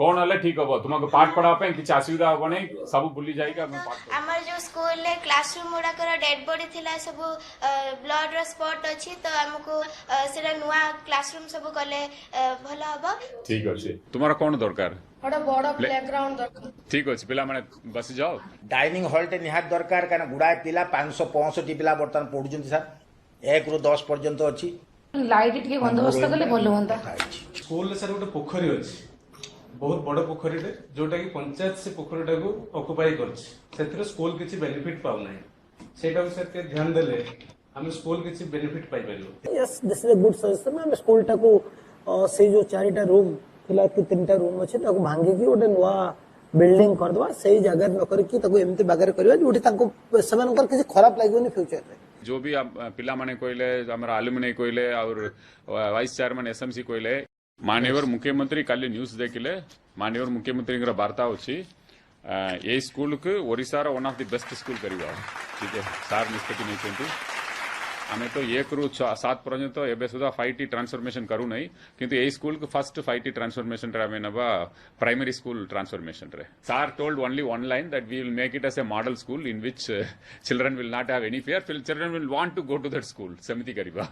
कौन हले ठीक हम तुमको पाठ पढ़ा किसी असुविधा हम नहीं सब भूली जाएगा आमर जो स्कूल रे क्लासरूम गुड़ाकर डेड बॉडी थिला सब ब्लड रो स्पॉट अच्छी तो हमको सेटा नुआ क्लासरूम सब कले भल हम। ठीक अच्छे तुम्हारा कौन दरकार बड़ प्लेग्राउंड दरकार ठीक अच्छे पिला माने बस जाओ डाइनिंग हॉल टे निहात दरकार कारण गुड़ाए पिला 565 पिला बर्तमान पढ़ुଛନ୍ତି सर 1 ରୁ 10 पर्यंत अछि लाइट टिके बंदोबस्त कले भल होंदा। स्कूल सर गोटे पोखरी अच्छी बहुत बड़ पोखरी जोटा कि पंचायत से पोखरीटा को ऑक्युपाई कर स्कूल किसी बेनिफिट पाऊना सेटा सर के ध्यान देले हम स्कूल किसी बेनिफिट पाई परियो। Yes this is a good suggestion हम स्कूल टा को से जो चारिटा रूम थिला कि तीनटा रूम अछि ताको भांगी कि ओटे नुआ बिल्डिंग कर दवा सही जगह न कर कि ताको एमते बागर करबा जोटी ताको समानकर किसी खराब लागोनी फ्यूचर रे जो भी पिला माने कोइले हमरा अलुमिनी कोइले और वाइस चेयरमैन एसएमसी कोइले माननीय मुख्यमंत्री काली न्यूज देखिले माननीय मुख्यमंत्री बार्ता अच्छी ये स्कूल को Odisha one of the best school करवा ठीक है सार निष्पत्ति नहीं आम तो 1 ରୁ 7 पर्यंत एवं सुधा 5T ट्रांसफॉर्मेशन करू नहीं किंतु ये स्कूल को फर्स्ट 5T ट्रांसफॉर्मेशन रे नबा प्राइमरी स्कूल ट्रांसफॉर्मेशन रे sir told only one line that we will make it as a model school in which children will not have any fear children will want to go to that school समिति करवा।